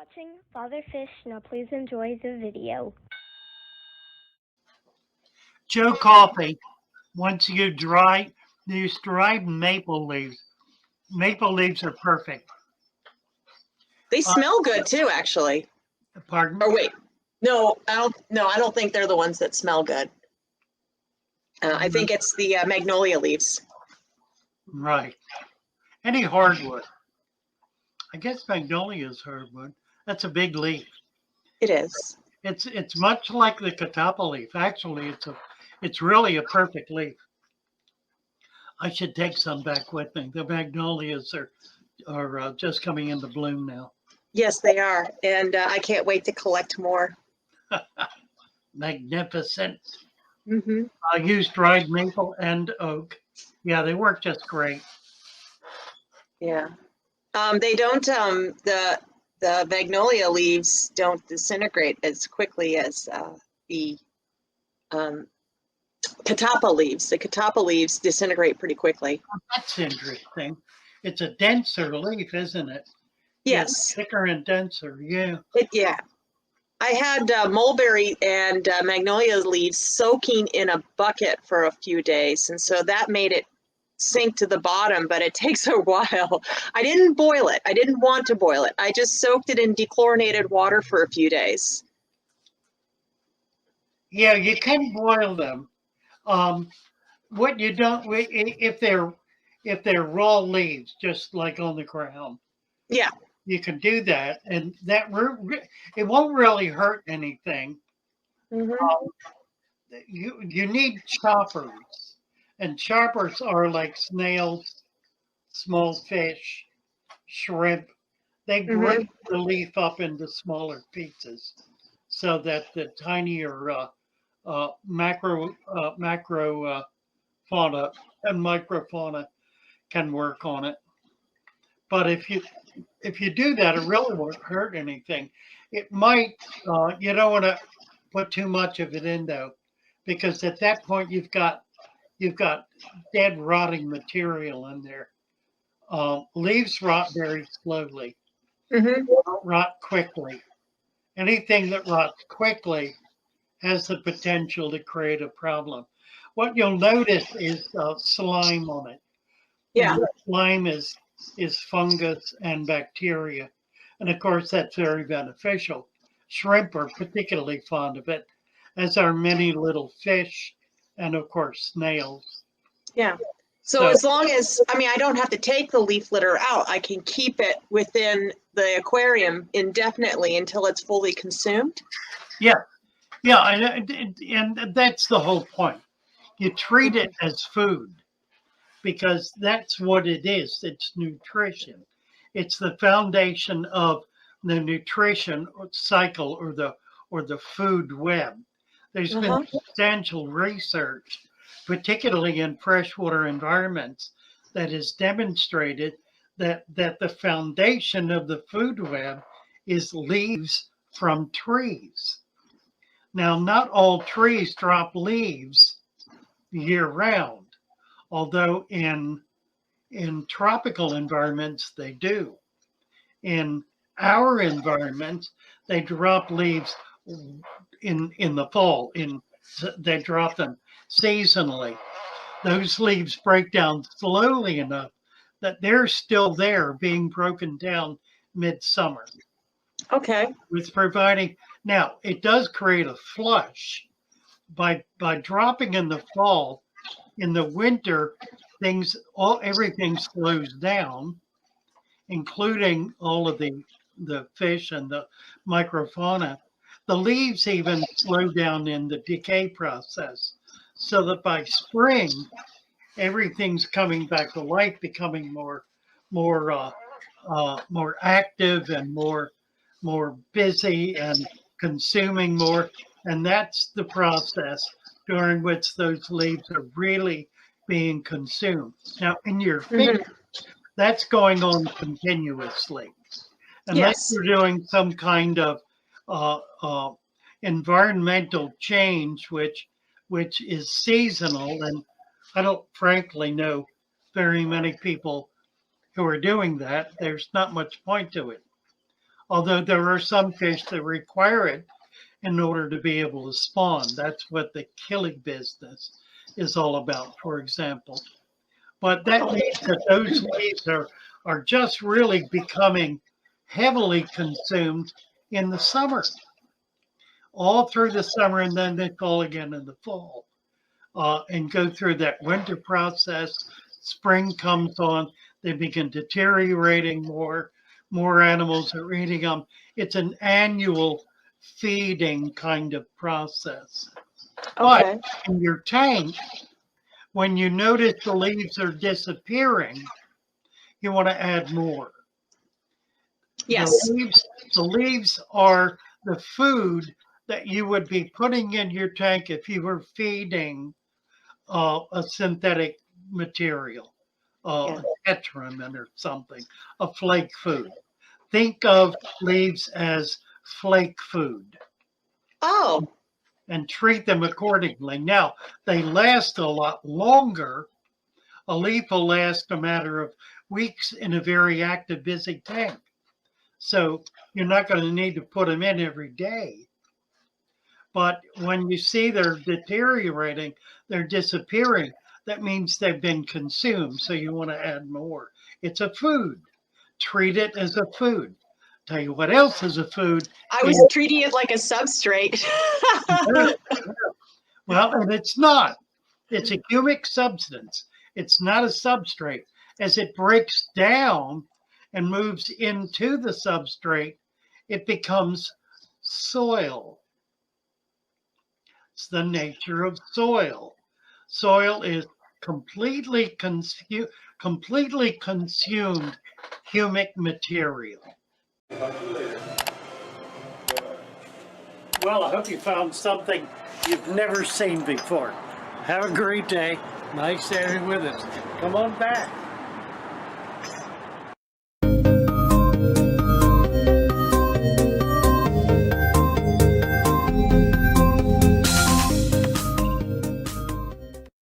watching Father Fish. Now please enjoy the video. Joe Coffee, once you use dried maple leaves. Maple leaves are perfect. They smell good too, actually. Pardon? Or wait, no, I don't think they're the ones that smell good. I think it's the magnolia leaves. Right. Any hardwood. I guess magnolia is hardwood. That's a big leaf. It is. It's much like the catappa leaf. Actually, it's really a perfect leaf. I should take some back with me. The magnolias are just coming into bloom now. Yes, they are, and I can't wait to collect more. Magnificent. Mm-hmm. I use dried maple and oak. Yeah, they work just great. Yeah. They don't. The magnolia leaves don't disintegrate as quickly as the catappa leaves. The catappa leaves disintegrate pretty quickly. That's interesting. It's a denser leaf, isn't it? Yes. Yeah, thicker and denser. Yeah. Yeah. I had mulberry and magnolia leaves soaking in a bucket for a few days, and so that made it sink to the bottom, but it takes a while. I didn't boil it. I didn't want to boil it. I just soaked it in dechlorinated water for a few days. Yeah, you can boil them. What you don't, if they're raw leaves, just like on the ground. Yeah. You can do that, and it won't really hurt anything. Mm-hmm. You need choppers, and choppers are like snails, small fish, shrimp. They break the leaf up into smaller pieces so that the tinier macro fauna and microfauna can work on it. But if you do that, it really won't hurt anything. It might, you don't want to put too much of it in though, because at that point you've got dead rotting material in there. Leaves rot very slowly, rot quickly. Anything that rots quickly has the potential to create a problem. What you'll notice is slime on it. Yeah. And slime is fungus and bacteria. And of course, that's very beneficial. Shrimp are particularly fond of it, as are many little fish and, of course, snails. Yeah. So as long as, I don't have to take the leaf litter out, I can keep it within the aquarium indefinitely until it's fully consumed. Yeah. Yeah. And that's the whole point. You treat it as food, because that's what it is. It's nutrition. It's the foundation of the nutrition cycle or the food web. There's been substantial research, particularly in freshwater environments, that has demonstrated that the foundation of the food web is leaves from trees. Now, not all trees drop leaves year round, although in tropical environments they do. In our environment, they drop leaves in the fall. They drop them seasonally. Those leaves break down slowly enough that they're still there, being broken down midsummer. Okay. It's providing, now it does create a flush by dropping in the fall. In the winter, everything slows down, including all of the fish and the microfauna. The leaves even slow down in the decay process, so that by spring, everything's coming back to life, becoming more active and more busy and consuming more. And that's the process during which those leaves are really being consumed. Now, in your fish, that's going on continuously, unless you're doing some kind of environmental change, which is seasonal. And I don't frankly know very many people who are doing that. There's not much point to it. Although there are some fish that require it in order to be able to spawn. That's what the killing business is all about, for example. But that means that those leaves are just really becoming heavily consumed in the summer, all through the summer, and then they fall again in the fall, and go through that winter process. Spring comes on, they begin deteriorating more. More animals are eating them. It's an annual feeding kind of process. Okay. But in your tank, when you notice the leaves are disappearing, you want to add more. Yes. The leaves are the food that you would be putting in your tank if you were feeding a synthetic material, detriment or something, a flake food. Think of leaves as flake food. Oh. And treat them accordingly. Now, they last a lot longer. A leaf will last a matter of weeks in a very active, busy tank. So you're not going to need to put them in every day. But when you see they're deteriorating, they're disappearing, that means they've been consumed. So you want to add more. It's a food. Treat it as a food. Tell you what else is a food. I was treating it like a substrate. Well, and it's not. It's a humic substance. It's not a substrate. As it breaks down and moves into the substrate, it becomes soil. It's the nature of soil. Soil is completely consumed humic material. Well, I hope you found something you've never seen before. Have a great day. Nice having you with us. Come on back.